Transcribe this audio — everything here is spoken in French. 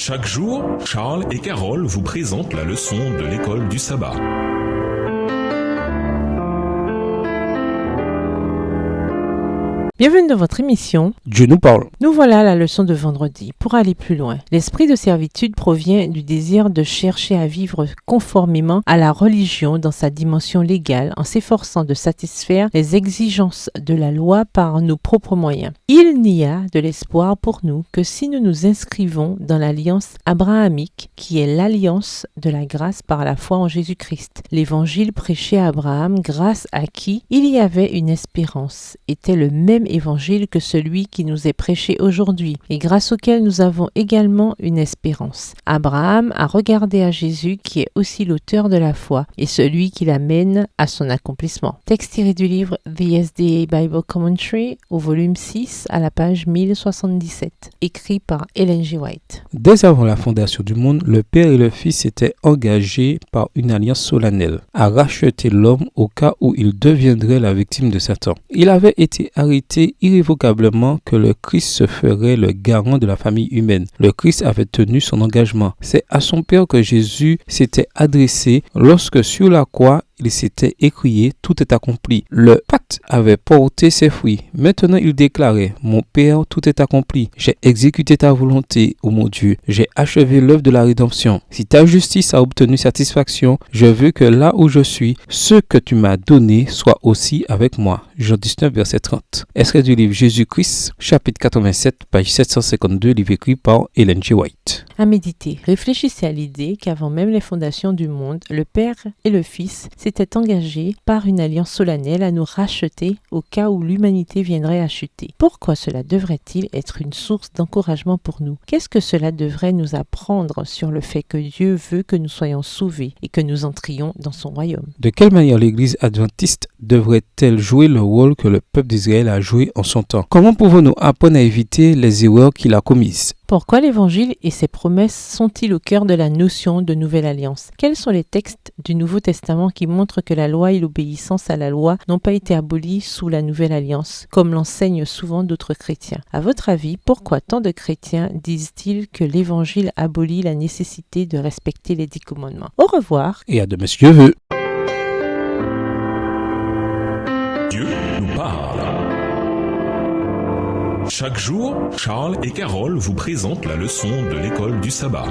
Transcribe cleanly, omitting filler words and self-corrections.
Chaque jour, Charles et Carole vous présentent la leçon de l'école du sabbat. Bienvenue dans votre émission. Dieu nous parle. Nous voilà à la leçon de vendredi. Pour aller plus loin, l'esprit de servitude provient du désir de chercher à vivre conformément à la religion dans sa dimension légale en s'efforçant de satisfaire les exigences de la loi par nos propres moyens. Il n'y a de l'espoir pour nous que si nous nous inscrivons dans l'alliance abrahamique qui est l'alliance de la grâce par la foi en Jésus-Christ. L'évangile prêché à Abraham grâce à qui il y avait une espérance était le même évangile que celui qui nous est prêché aujourd'hui et grâce auquel nous avons également une espérance. Abraham a regardé à Jésus qui est aussi l'auteur de la foi et celui qui l'amène à son accomplissement. Texte tiré du livre The SDA Bible Commentary au volume 6 à la page 1077, écrit par Ellen G. White. Dès avant la fondation du monde, le Père et le Fils s'étaient engagés par une alliance solennelle à racheter l'homme au cas où il deviendrait la victime de Satan. Il avait été arrêté irrévocablement que le Christ se ferait le garant de la famille humaine. Le Christ avait tenu son engagement. C'est à son Père que Jésus s'était adressé lorsque sur la croix, il s'était écrié « Tout est accompli ». Le pacte avait porté ses fruits. Maintenant, il déclarait « Mon Père, tout est accompli. J'ai exécuté ta volonté, ô mon Dieu. J'ai achevé l'œuvre de la rédemption. Si ta justice a obtenu satisfaction, je veux que là où je suis, ce que tu m'as donné soit aussi avec moi. » Jean 19, verset 30. Extrait du livre Jésus-Christ, chapitre 87, page 752, livre écrit par Ellen G. White. À méditer, réfléchissez à l'idée qu'avant même les fondations du monde, le Père et le Fils s'étaient engagés par une alliance solennelle à nous racheter au cas où l'humanité viendrait à chuter. Pourquoi cela devrait-il être une source d'encouragement pour nous? Qu'est-ce que cela devrait nous apprendre sur le fait que Dieu veut que nous soyons sauvés et que nous entrions dans son royaume? De quelle manière l'Église adventiste devrait-elle jouer le rôle que le peuple d'Israël a joué en son temps? Comment pouvons-nous apprendre à éviter les erreurs qu'il a commises? Pourquoi l'Évangile et ses promesses sont-ils au cœur de la notion de nouvelle alliance? Quels sont les textes du Nouveau Testament qui montrent que la loi et l'obéissance à la loi n'ont pas été abolies sous la nouvelle alliance, comme l'enseignent souvent d'autres chrétiens? À votre avis, pourquoi tant de chrétiens disent-ils que l'Évangile abolit la nécessité de respecter les 10 commandements? Au revoir. Et à de Monsieur veut. Dieu nous parle. Chaque jour, Charles et Carole vous présentent la leçon de l'école du sabbat.